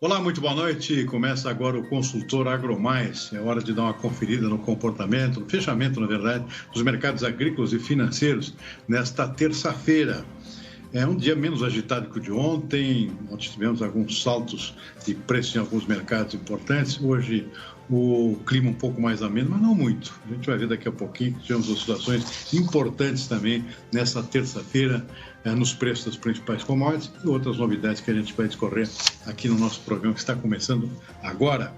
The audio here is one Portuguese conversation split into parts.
Olá, muito boa noite. Começa agora o Consultor AgroMais. É hora de dar uma conferida no comportamento, no fechamento, na verdade, dos mercados agrícolas e financeiros nesta terça-feira. É um dia menos agitado que o de ontem. Ontem tivemos alguns saltos de preço em alguns mercados importantes. Hoje o clima um pouco mais ameno, mas não muito. A gente vai ver daqui a pouquinho que tivemos oscilações importantes também nessa terça-feira nos preços das principais commodities e outras novidades que a gente vai discorrer aqui no nosso programa que está começando agora.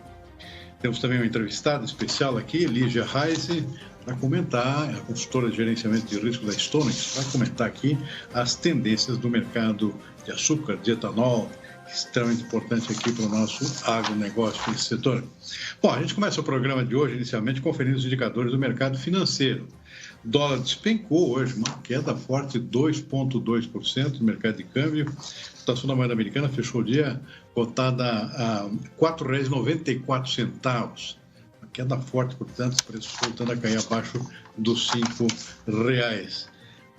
Temos também uma entrevistada especial aqui, Lígia Reise, para comentar, a consultora de gerenciamento de risco da Stonex, vai comentar aqui as tendências do mercado de açúcar, de etanol, extremamente importante aqui para o nosso agronegócio nesse setor. Bom, a gente começa o programa de hoje, inicialmente, conferindo os indicadores do mercado financeiro. O dólar despencou hoje, uma queda forte de 2,2% no mercado de câmbio. A cotação da moeda americana fechou o dia cotada a R$ 4,94. Uma queda forte, portanto, os preços voltando a cair abaixo dos R$ 5.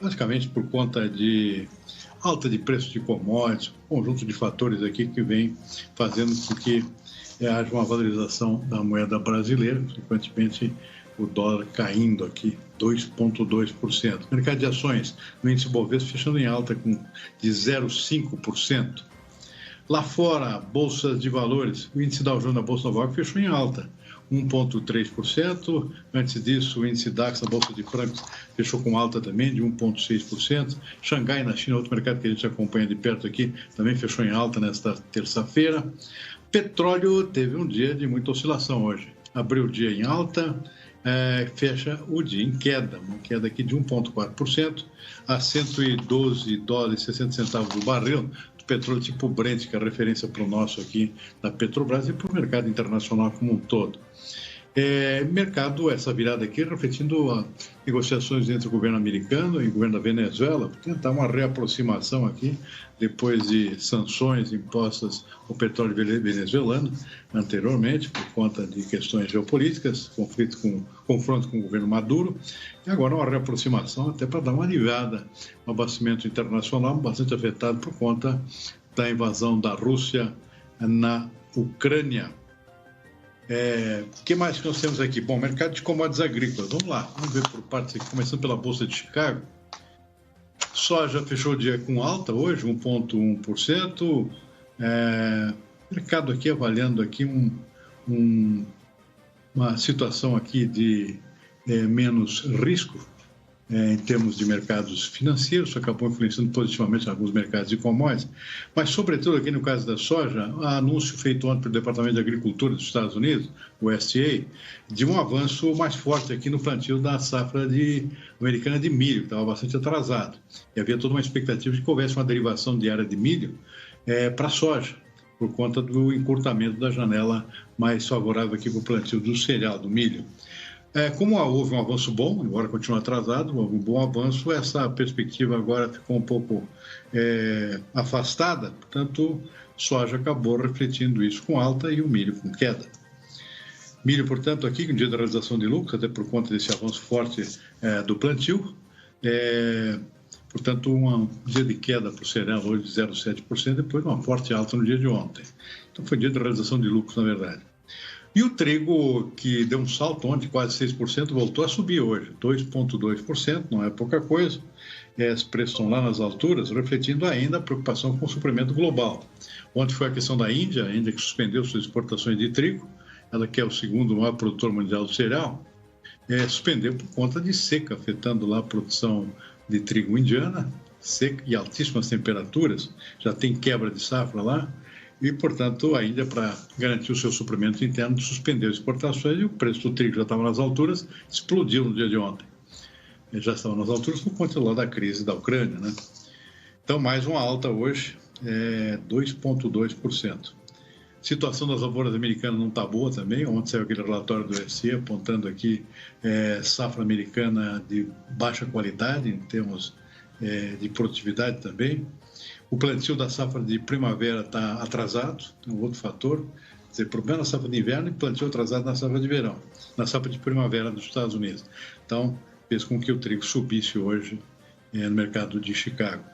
Basicamente por conta de alta de preço de commodities, um conjunto de fatores aqui que vem fazendo com que haja uma valorização da moeda brasileira, consequentemente o dólar caindo aqui 2,2%. Mercado de ações, no índice Bovespa fechando em alta de 0,5%. Lá fora, bolsas de valores, o índice Dow Jones da Bolsa Nova York fechou em alta, 1,3%. Antes disso, o índice DAX da Bolsa de Frankfurt fechou com alta também de 1,6%. Xangai, na China, outro mercado que a gente acompanha de perto aqui, também fechou em alta nesta terça-feira. Petróleo teve um dia de muita oscilação hoje. Abriu o dia em alta, fecha o dia em queda, uma queda aqui de 1,4% a $112,60 o barril. Petróleo tipo Brent, que é a referência para o nosso aqui da Petrobras e para o mercado internacional como um todo. Mercado, essa virada aqui, refletindo as negociações entre o governo americano e o governo da Venezuela, para tentar uma reaproximação aqui, depois de sanções impostas ao petróleo venezuelano anteriormente, por conta de questões geopolíticas, confronto com o governo Maduro, e agora uma reaproximação até para dar uma aliviada no abastecimento internacional, bastante afetado por conta da invasão da Rússia na Ucrânia. O que mais que nós temos aqui? Bom, mercado de commodities agrícolas. Vamos lá, vamos ver por partes aqui, começando pela Bolsa de Chicago. Soja fechou o dia com alta hoje, 1,1%. Mercado aqui avaliando aqui uma situação aqui de menos risco em termos de mercados financeiros, isso acabou influenciando positivamente alguns mercados de commodities, mas sobretudo aqui no caso da soja, anúncio feito ontem pelo Departamento de Agricultura dos Estados Unidos, o USDA, de um avanço mais forte aqui no plantio da safra americana de milho, que estava bastante atrasado, e havia toda uma expectativa de que houvesse uma derivação de área de milho para a soja, por conta do encurtamento da janela mais favorável aqui para o plantio do cereal, do milho. Como houve um avanço bom, embora continue atrasado, um bom avanço, essa perspectiva agora ficou um pouco afastada, portanto, soja acabou refletindo isso com alta e o milho com queda. Milho, portanto, aqui, com dia de realização de lucros, até por conta desse avanço forte do plantio, portanto, um dia de queda para o cereal hoje de 0,7%, depois de uma forte alta no dia de ontem. Então, foi dia de realização de lucros, na verdade. E o trigo, que deu um salto ontem, quase 6%, voltou a subir hoje, 2,2%, não é pouca coisa. Os preços estão lá nas alturas, refletindo ainda a preocupação com o suprimento global. Ontem foi a questão da Índia, a Índia que suspendeu suas exportações de trigo, ela que é o segundo maior produtor mundial do cereal, suspendeu por conta de seca, afetando lá a produção de trigo indiana, seca e altíssimas temperaturas, já tem quebra de safra lá, e, portanto, a Índia, para garantir o seu suprimento interno, suspendeu as exportações e o preço do trigo já estava nas alturas, explodiu no dia de ontem. Ele já estava nas alturas por conta lá da crise da Ucrânia, né? Então, mais uma alta hoje, 2,2%. Situação das lavouras americanas não está boa também. Ontem saiu aquele relatório do USDA apontando aqui safra americana de baixa qualidade em termos de produtividade também. O plantio da safra de primavera está atrasado, é um outro fator. Quer dizer, problema na safra de inverno e plantio atrasado na safra de verão, na safra de primavera dos Estados Unidos. Então, fez com que o trigo subisse hoje no mercado de Chicago.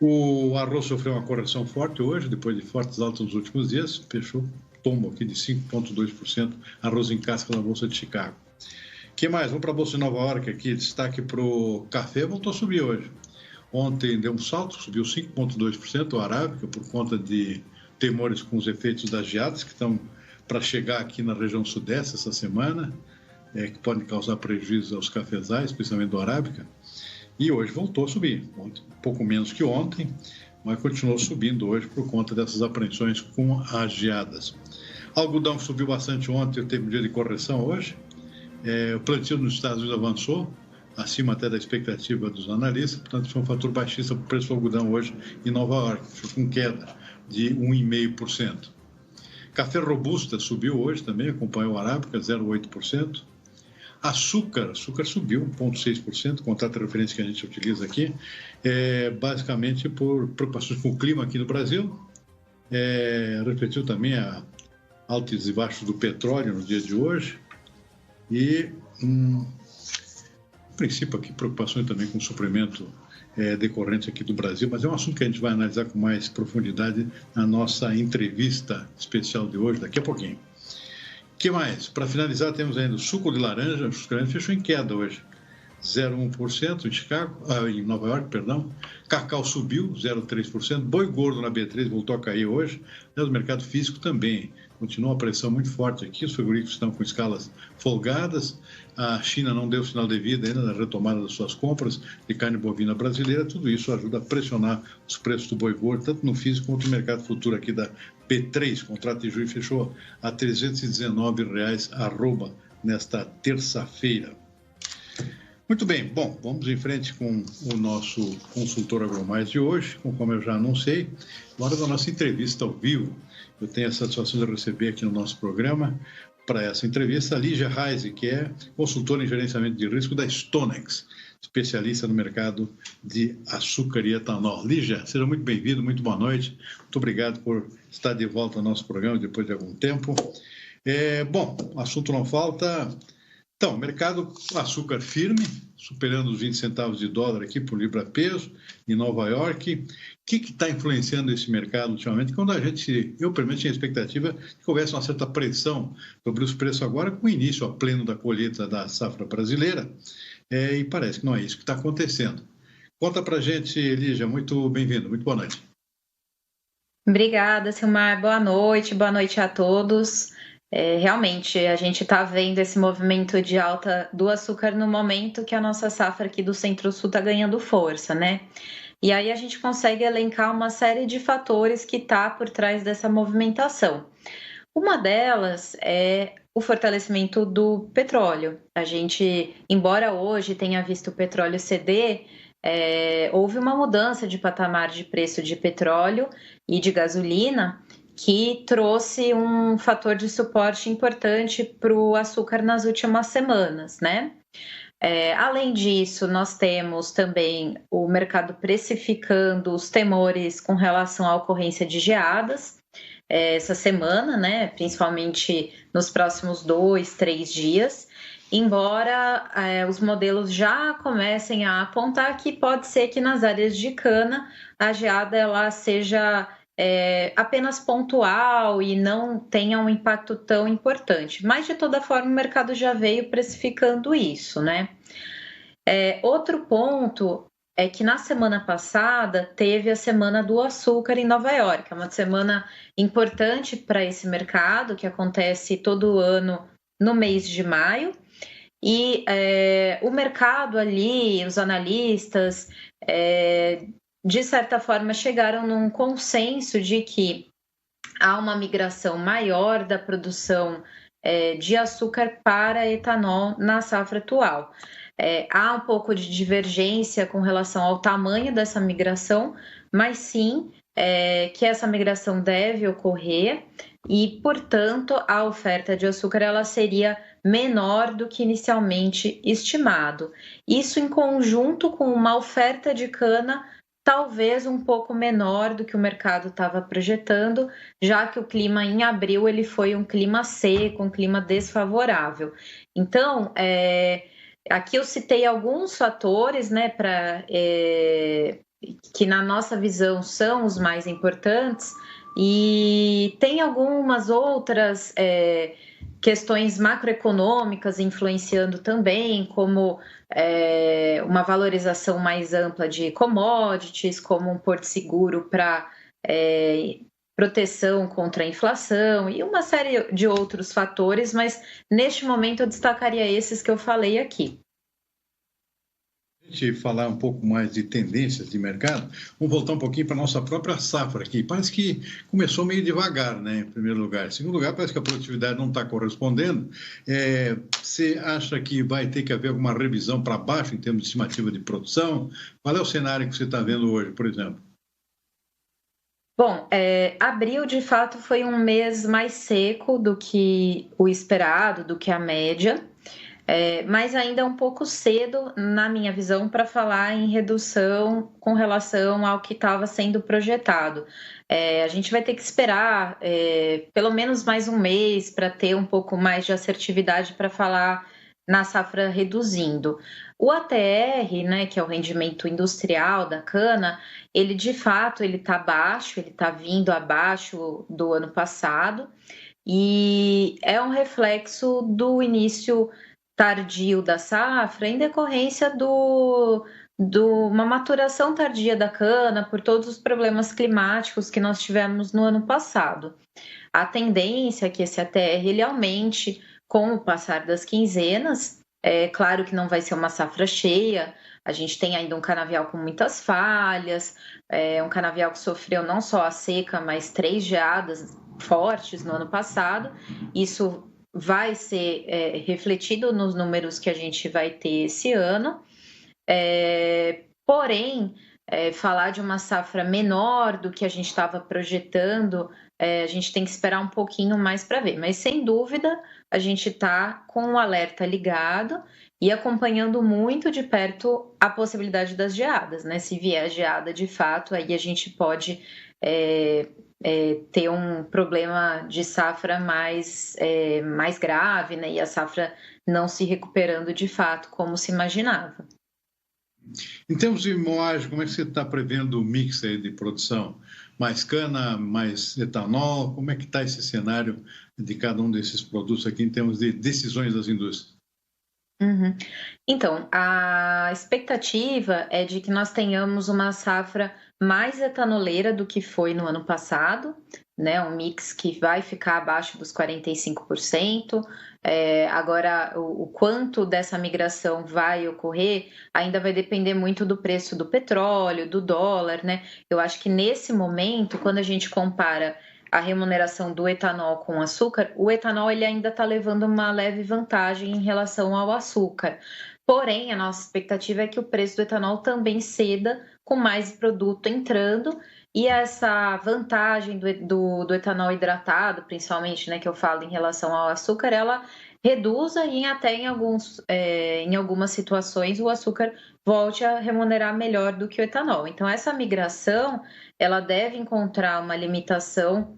O arroz sofreu uma correção forte hoje, depois de fortes altas nos últimos dias, fechou tombo aqui de 5,2%, arroz em casca na Bolsa de Chicago. O que mais? Vamos para a Bolsa de Nova York aqui, destaque para o café, voltou a subir hoje. Ontem deu um salto, subiu 5,2% o arábica, por conta de temores com os efeitos das geadas que estão para chegar aqui na região sudeste essa semana, que podem causar prejuízo aos cafezais, especialmente do arábica. E hoje voltou a subir, um pouco menos que ontem, mas continuou subindo hoje por conta dessas apreensões com as geadas. Algodão subiu bastante ontem, teve um dia de correção hoje. O plantio nos Estados Unidos avançou, acima até da expectativa dos analistas, portanto foi um fator baixista para o preço do algodão hoje em Nova York, com queda de 1,5%. Café robusta subiu hoje também, acompanhou o arábica, 0,8%. Açúcar subiu 1,6%, contrato de referência que a gente utiliza aqui, basicamente por preocupações com o clima aqui no Brasil, refletiu também a altos e baixos do petróleo no dia de hoje, e, no princípio, aqui preocupações também com o suprimento decorrente aqui do Brasil, mas é um assunto que a gente vai analisar com mais profundidade na nossa entrevista especial de hoje, daqui a pouquinho. O que mais? Para finalizar, temos ainda o suco de laranja. O suco de laranja fechou em queda hoje, 0,1% em Chicago, em Nova York, perdão. Cacau subiu, 0,3%. Boi gordo na B3 voltou a cair hoje. O mercado físico também continua uma pressão muito forte aqui. Os frigoríficos estão com escalas folgadas. A China não deu sinal de vida ainda na retomada das suas compras de carne bovina brasileira. Tudo isso ajuda a pressionar os preços do boi gordo, tanto no físico quanto no mercado futuro aqui da P3. O contrato de junho fechou a R$ 319 arroba nesta terça-feira. Muito bem, bom, vamos em frente com o nosso consultor AgroMais de hoje, como eu já anunciei, hora da nossa entrevista ao vivo. Eu tenho a satisfação de receber aqui no nosso programa, para essa entrevista, a Lígia Reise, que é consultora em gerenciamento de risco da Stonex, especialista no mercado de açúcar e etanol. Lígia, seja muito bem-vindo, muito boa noite. Muito obrigado por estar de volta ao nosso programa depois de algum tempo. Bom, assunto não falta. Então, mercado açúcar firme, superando os 20 centavos de dólar aqui por libra-peso em Nova York. O que está influenciando esse mercado ultimamente? Quando eu pelo menos tinha a expectativa de que houvesse uma certa pressão sobre os preços agora, com o início a pleno da colheita da safra brasileira, e parece que não é isso que está acontecendo. Conta para a gente, Lígia, muito bem-vindo, muito boa noite. Obrigada, Silmar, boa noite a todos. Realmente, a gente está vendo esse movimento de alta do açúcar no momento que a nossa safra aqui do Centro-Sul está ganhando força, né? E aí a gente consegue elencar uma série de fatores que está por trás dessa movimentação. Uma delas é o fortalecimento do petróleo. A gente, embora hoje tenha visto o petróleo ceder, houve uma mudança de patamar de preço de petróleo e de gasolina, que trouxe um fator de suporte importante para o açúcar nas últimas semanas, né? Além disso, nós temos também o mercado precificando os temores com relação à ocorrência de geadas essa semana, né? Principalmente nos próximos 2-3 dias, embora os modelos já comecem a apontar que pode ser que nas áreas de cana a geada ela seja apenas pontual e não tenha um impacto tão importante. Mas, de toda forma, o mercado já veio precificando isso, né? Outro ponto é que na semana passada teve a Semana do Açúcar em Nova York, é uma semana importante para esse mercado, que acontece todo ano no mês de maio, e o mercado ali, os analistas, de certa forma, chegaram num consenso de que há uma migração maior da produção de açúcar para etanol na safra atual. Há um pouco de divergência com relação ao tamanho dessa migração, mas sim que essa migração deve ocorrer e, portanto, a oferta de açúcar ela seria menor do que inicialmente estimado. Isso em conjunto com uma oferta de cana talvez um pouco menor do que o mercado estava projetando, já que o clima em abril ele foi um clima seco, um clima desfavorável. Então, aqui eu citei alguns fatores, né, que na nossa visão são os mais importantes, e tem algumas outras questões macroeconômicas influenciando também, como uma valorização mais ampla de commodities, como um porto seguro para proteção contra a inflação e uma série de outros fatores, mas neste momento eu destacaria esses que eu falei aqui. A gente falar um pouco mais de tendências de mercado, vamos voltar um pouquinho para a nossa própria safra aqui. Parece que começou meio devagar, né, em primeiro lugar. Em segundo lugar, parece que a produtividade não está correspondendo. Você acha que vai ter que haver alguma revisão para baixo em termos de estimativa de produção? Qual é o cenário que você está vendo hoje, por exemplo? Bom, abril de fato foi um mês mais seco do que o esperado, do que a média. Mas ainda é um pouco cedo, na minha visão, para falar em redução com relação ao que estava sendo projetado. A gente vai ter que esperar pelo menos mais um mês para ter um pouco mais de assertividade para falar na safra reduzindo. O ATR, né, que é o rendimento industrial da cana, ele de fato ele está baixo, ele está vindo abaixo do ano passado, e é um reflexo do início tardio da safra em decorrência uma maturação tardia da cana por todos os problemas climáticos que nós tivemos no ano passado. A tendência é que esse ATR ele aumente com o passar das quinzenas. É claro que não vai ser uma safra cheia, a gente tem ainda um canavial com muitas falhas, um canavial que sofreu não só a seca, mas 3 geadas fortes no ano passado. Isso vai ser refletido nos números que a gente vai ter esse ano. Porém, falar de uma safra menor do que a gente estava projetando, a gente tem que esperar um pouquinho mais para ver. Mas, sem dúvida, a gente está com o alerta ligado e acompanhando muito de perto a possibilidade das geadas, né? Se vier geada de fato, aí a gente pode ter um problema de safra mais grave, né? E a safra não se recuperando de fato como se imaginava. Em termos de moagem, como é que você está prevendo o mix aí de produção? Mais cana, mais etanol? Como é que está esse cenário de cada um desses produtos aqui em termos de decisões das indústrias? Uhum. Então, a expectativa é de que nós tenhamos uma safra mais etanoleira do que foi no ano passado, né? Um mix que vai ficar abaixo dos 45%. Agora, o quanto dessa migração vai ocorrer ainda vai depender muito do preço do petróleo, do dólar, né? Eu acho que nesse momento, quando a gente compara a remuneração do etanol com o açúcar, o etanol ele ainda está levando uma leve vantagem em relação ao açúcar. Porém, a nossa expectativa é que o preço do etanol também ceda com mais produto entrando, e essa vantagem do etanol hidratado, principalmente, né, que eu falo em relação ao açúcar, ela reduza e até em algumas situações o açúcar volte a remunerar melhor do que o etanol. Então, essa migração ela deve encontrar uma limitação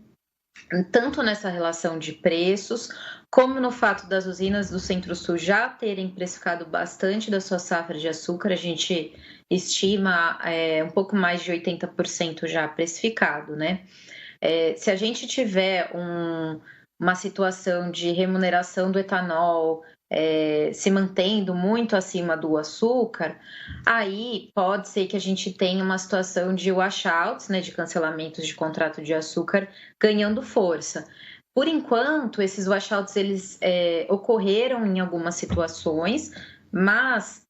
tanto nessa relação de preços, como no fato das usinas do Centro-Sul já terem precificado bastante da sua safra de açúcar. A gente estima um pouco mais de 80% já precificado, né? Se a gente tiver uma situação de remuneração do etanol se mantendo muito acima do açúcar, aí pode ser que a gente tenha uma situação de washouts, né, de cancelamentos de contrato de açúcar ganhando força. Por enquanto, esses washouts eles ocorreram em algumas situações, mas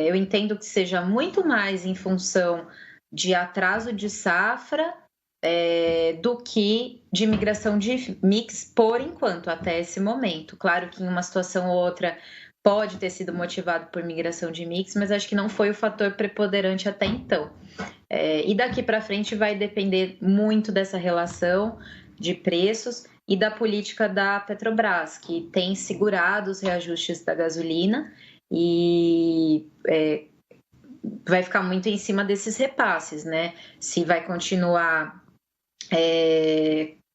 eu entendo que seja muito mais em função de atraso de safra do que de migração de mix por enquanto, até esse momento. Claro que em uma situação ou outra pode ter sido motivado por migração de mix, mas acho que não foi o fator preponderante até então. E daqui para frente vai depender muito dessa relação de preços e da política da Petrobras, que tem segurado os reajustes da gasolina e vai ficar muito em cima desses repasses, né? Se vai continuar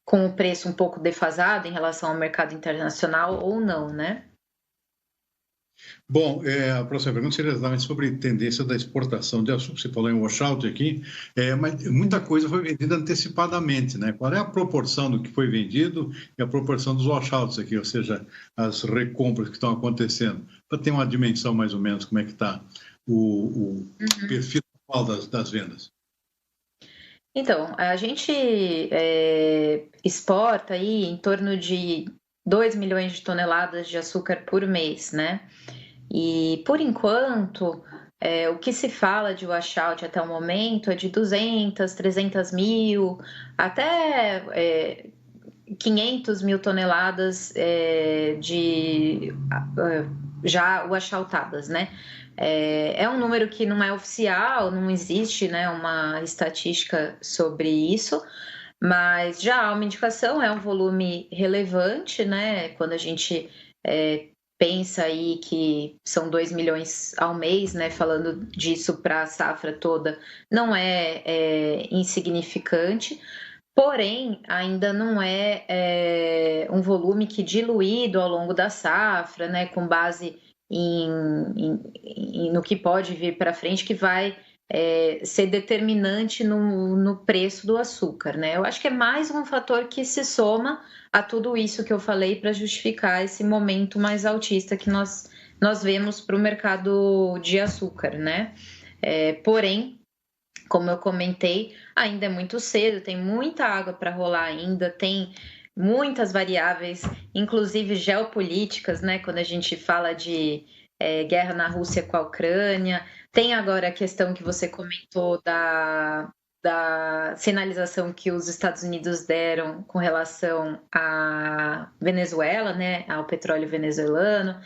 com o preço um pouco defasado em relação ao mercado internacional ou não, né? Bom, a próxima pergunta seria exatamente sobre tendência da exportação de açúcar. Você falou em washout aqui, mas muita coisa foi vendida antecipadamente, né? Qual é a proporção do que foi vendido e a proporção dos washouts aqui, ou seja, as recompras que estão acontecendo, para ter uma dimensão mais ou menos como é que está o perfil atual das vendas? Então, a gente exporta aí em torno de 2 milhões de toneladas de açúcar por mês, né? E, por enquanto, o que se fala de washout até o momento é de 200, 300 mil, até 500 mil toneladas já washoutadas, né? É um número que não é oficial, não existe, né, uma estatística sobre isso, mas já há uma indicação, é um volume relevante, né? Quando a gente pensa aí que são 2 milhões ao mês, né? Falando disso para a safra toda, não é insignificante. Porém, ainda não é um volume que diluído ao longo da safra, né, com base no que pode vir para frente, que vai ser determinante no preço do açúcar, né? Eu acho que é mais um fator que se soma a tudo isso que eu falei para justificar esse momento mais altista que nós vemos para o mercado de açúcar, né? Porém, como eu comentei, ainda é muito cedo, tem muita água para rolar ainda, tem muitas variáveis, inclusive geopolíticas, né? Quando a gente fala de guerra na Rússia com a Ucrânia, tem agora a questão que você comentou da sinalização que os Estados Unidos deram com relação à Venezuela, né? Ao petróleo venezuelano,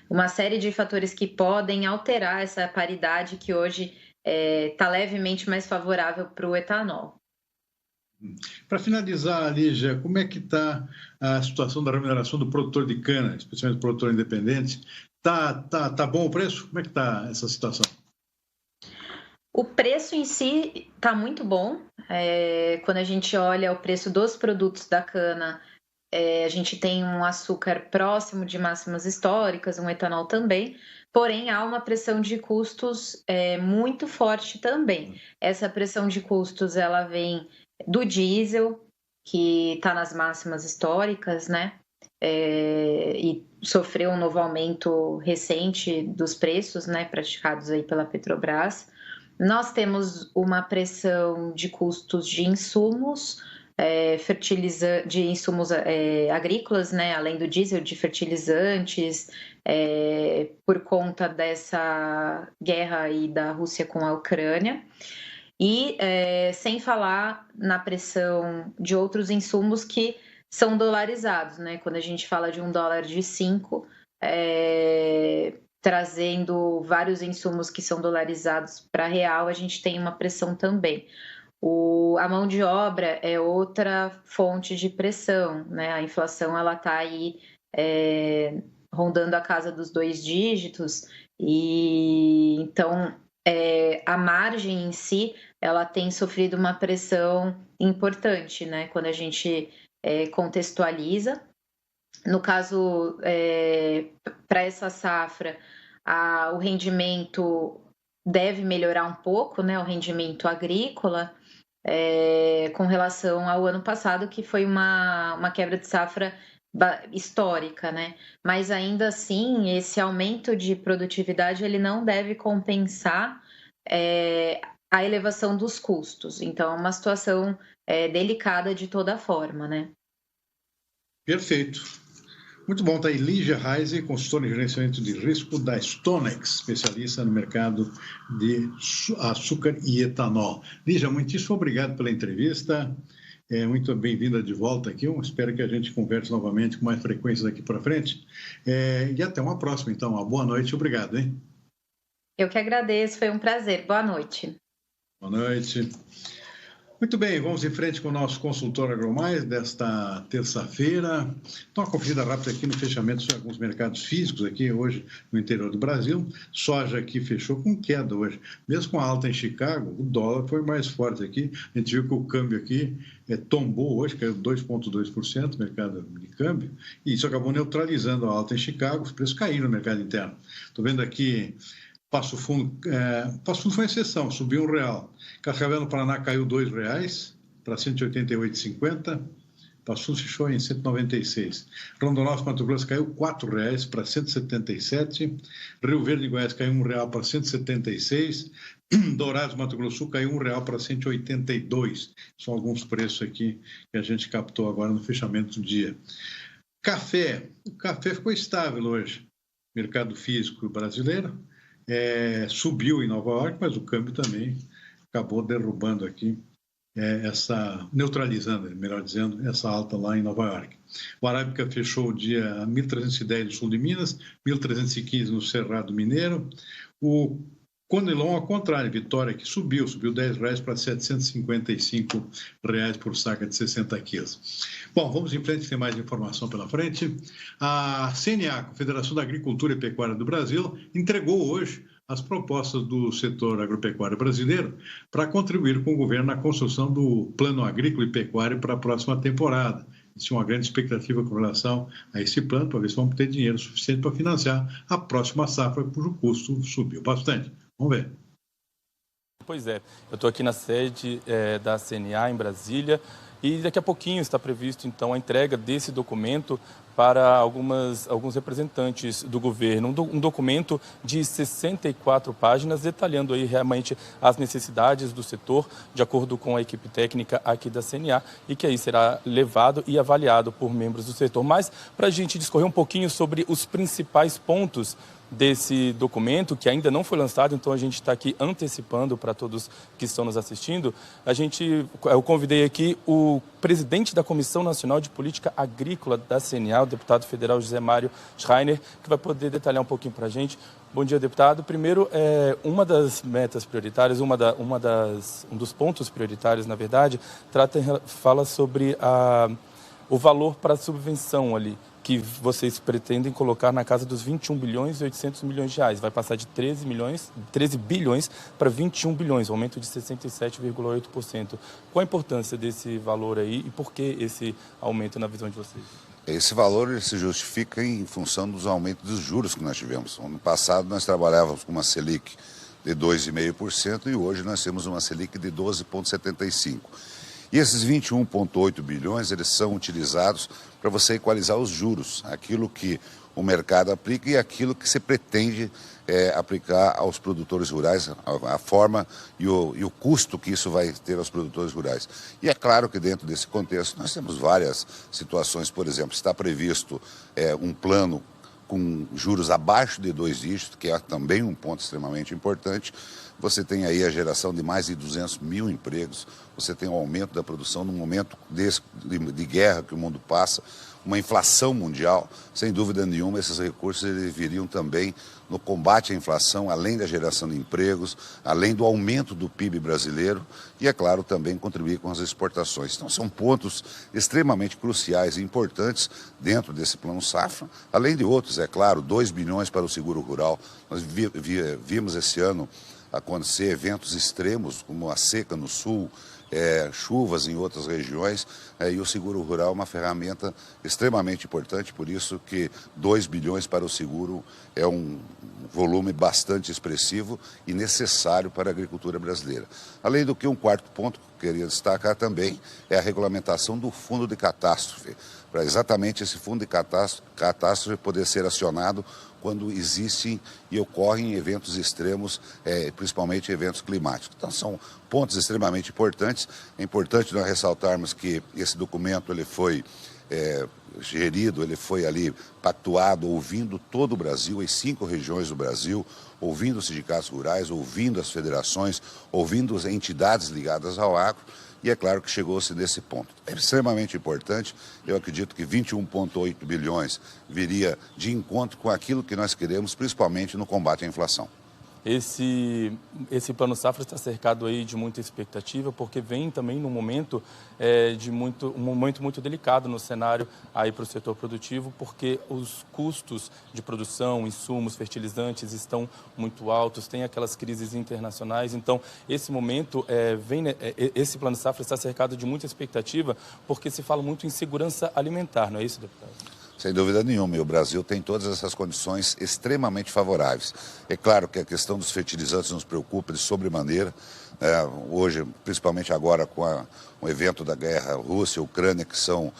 uma série de fatores que podem alterar essa paridade que hoje está levemente mais favorável para o etanol. Para finalizar, Lígia, como é que está a situação da remuneração do produtor de cana, especialmente do produtor independente? Tá bom o preço? Como é que está essa situação? O preço em si está muito bom. Quando a gente olha o preço dos produtos da cana, a gente tem um açúcar próximo de máximas históricas, um etanol também, porém há uma pressão de custos muito forte também. Essa pressão de custos ela vem do diesel, que está nas máximas históricas, né? E sofreu um novo aumento recente dos preços, né, praticados aí pela Petrobras. Nós temos uma pressão de custos de insumos, de insumos agrícolas, né, além do diesel, de fertilizantes, por conta dessa guerra aí da Rússia com a Ucrânia. E sem falar na pressão de outros insumos que são dolarizados, né? Quando a gente fala de $1,05, trazendo vários insumos que são dolarizados para real, a gente tem uma pressão também. A mão de obra é outra fonte de pressão, né? A inflação ela está aí rondando a casa dos 2 dígitos, e então a margem em si ela tem sofrido uma pressão importante, né? Quando a gente contextualiza. No caso, para essa safra, o rendimento deve melhorar um pouco, né? O rendimento agrícola, com relação ao ano passado, que foi uma quebra de safra histórica, né? Mas ainda assim, esse aumento de produtividade ele não deve compensar a elevação dos custos. Então, é uma situação delicada de toda forma, né? Perfeito. Muito bom, está aí Lígia Reise, consultora em gerenciamento de risco da Stonex, especialista no mercado de açúcar e etanol. Lígia, muitíssimo obrigado pela entrevista, muito bem-vinda de volta aqui, espero que a gente converse novamente com mais frequência daqui para frente, e até uma próxima, então, uma boa noite, obrigado, hein? Eu que agradeço, foi um prazer, boa noite. Boa noite. Muito bem, vamos em frente com o nosso consultor AgroMais desta terça-feira. Então, uma conferida rápida aqui no fechamento de alguns mercados físicos aqui hoje no interior do Brasil. Soja aqui fechou com queda hoje. Mesmo com a alta em Chicago, o dólar foi mais forte aqui. A gente viu que o câmbio aqui tombou hoje, caiu 2,2% no mercado de câmbio, e isso acabou neutralizando a alta em Chicago, os preços caíram no mercado interno. Estou vendo aqui Passo Fundo foi exceção, subiu R$1. Cascavel no Paraná caiu R$2 para 188,50. Passo Fundo fechou em 196. Rondonópolis, Mato Grosso caiu R$4 para 177. Rio Verde, Goiás caiu R$1 para 176. Dourados, Mato Grosso do Sul caiu R$1 para 182. São alguns preços aqui que a gente captou agora no fechamento do dia. Café. O café ficou estável hoje. Mercado físico brasileiro. Subiu em Nova York, mas o câmbio também acabou derrubando aqui, neutralizando, melhor dizendo, essa alta lá em Nova York. O Arábica fechou o dia a 1.310 no sul de Minas, 1.315 no Cerrado Mineiro. O Conilon, ao contrário, Vitória, que subiu R$10 para R$755 por saca de 60 quilos. Bom, vamos em frente, tem mais informação pela frente. A CNA, Confederação da Agricultura e Pecuária do Brasil, entregou hoje as propostas do setor agropecuário brasileiro para contribuir com o governo na construção do Plano Agrícola e Pecuário para a próxima temporada. Existe uma grande expectativa com relação a esse plano, para ver se vamos ter dinheiro suficiente para financiar a próxima safra, cujo custo subiu bastante. Vamos ver. Pois é, eu estou aqui na sede da CNA em Brasília e daqui a pouquinho está previsto então a entrega desse documento para alguns representantes do governo. Um documento de 64 páginas detalhando aí realmente as necessidades do setor, de acordo com a equipe técnica aqui da CNA, e que aí será levado e avaliado por membros do setor. Mas para a gente discorrer um pouquinho sobre os principais pontos desse documento, que ainda não foi lançado, então a gente está aqui antecipando para todos que estão nos assistindo. Eu convidei aqui o presidente da Comissão Nacional de Política Agrícola da CNA, o deputado federal José Mário Schreiner, que vai poder detalhar um pouquinho para a gente. Bom dia, deputado. Primeiro, uma das metas prioritárias, um dos pontos prioritários, na verdade, fala sobre o valor para a subvenção ali, que vocês pretendem colocar na casa dos 21 bilhões e 800 milhões de reais. Vai passar de 13 bilhões para 21 bilhões, um aumento de 67,8%. Qual a importância desse valor aí e por que esse aumento na visão de vocês? Esse valor ele se justifica em função dos aumentos dos juros que nós tivemos. No ano passado nós trabalhávamos com uma Selic de 2,5% e hoje nós temos uma Selic de 12,75%. E esses 21,8 bilhões, eles são utilizados para você equalizar os juros, aquilo que o mercado aplica e aquilo que se pretende aplicar aos produtores rurais, a forma e o custo que isso vai ter aos produtores rurais. E é claro que dentro desse contexto nós temos várias situações, por exemplo, está previsto um plano com juros abaixo de 2 dígitos, que é também um ponto extremamente importante. Você tem aí a geração de mais de 200 mil empregos, você tem o aumento da produção num momento de guerra que o mundo passa, uma inflação mundial. Sem dúvida nenhuma, esses recursos eles viriam também no combate à inflação, além da geração de empregos, além do aumento do PIB brasileiro e, é claro, também contribuir com as exportações. Então, são pontos extremamente cruciais e importantes dentro desse plano safra, além de outros, é claro, 2 bilhões para o seguro rural. Nós vimos esse ano acontecer eventos extremos, como a seca no sul, chuvas em outras regiões, e o seguro rural é uma ferramenta extremamente importante, por isso que 2 bilhões para o seguro é um volume bastante expressivo e necessário para a agricultura brasileira. Além do que, um quarto ponto que eu queria destacar também é a regulamentação do fundo de catástrofe, para exatamente esse fundo de catástrofe poder ser acionado quando existem e ocorrem eventos extremos, principalmente eventos climáticos. Então, são pontos extremamente importantes. É importante nós ressaltarmos que esse documento ele foi gerido, ele foi ali pactuado, ouvindo todo o Brasil, as 5 regiões do Brasil, ouvindo os sindicatos rurais, ouvindo as federações, ouvindo as entidades ligadas ao agro. E é claro que chegou-se nesse ponto. É extremamente importante, eu acredito que 21,8 bilhões viria de encontro com aquilo que nós queremos, principalmente no combate à inflação. esse Plano Safra está cercado aí de muita expectativa, porque vem também num momento um momento muito delicado no cenário aí para o setor produtivo, porque os custos de produção, insumos, fertilizantes estão muito altos, tem aquelas crises internacionais. Então, esse momento esse Plano Safra está cercado de muita expectativa, porque se fala muito em segurança alimentar, não é isso, deputado? Sem dúvida nenhuma, e o Brasil tem todas essas condições extremamente favoráveis. É claro que a questão dos fertilizantes nos preocupa de sobremaneira. Hoje, principalmente agora com o evento da guerra Rússia-Ucrânia, que são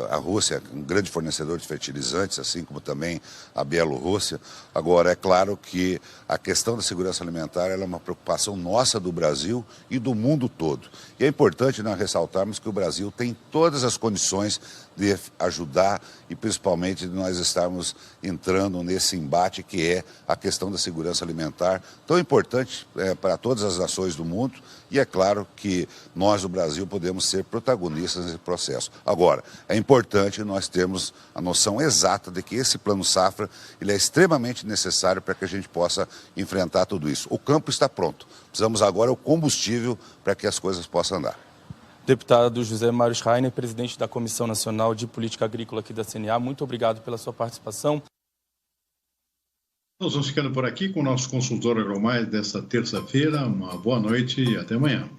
a Rússia um grande fornecedor de fertilizantes, assim como também a Bielorrússia. Agora, é claro que a questão da segurança alimentar ela é uma preocupação nossa do Brasil e do mundo todo. E é importante nós ressaltarmos que o Brasil tem todas as condições de ajudar e principalmente de nós estarmos entrando nesse embate que é a questão da segurança alimentar, tão importante para todas as nações do mundo, e é claro que nós, do Brasil, podemos ser protagonistas nesse processo. Agora, é importante nós termos a noção exata de que esse Plano Safra ele é extremamente necessário para que a gente possa enfrentar tudo isso. O campo está pronto, precisamos agora o combustível para que as coisas possam andar. Deputado José Mário Schreiner, presidente da Comissão Nacional de Política Agrícola aqui da CNA, muito obrigado pela sua participação. Nós vamos ficando por aqui com o nosso consultor AgroMais desta terça-feira. Uma boa noite e até amanhã.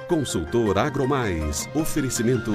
Consultor AgroMais. Oferecimento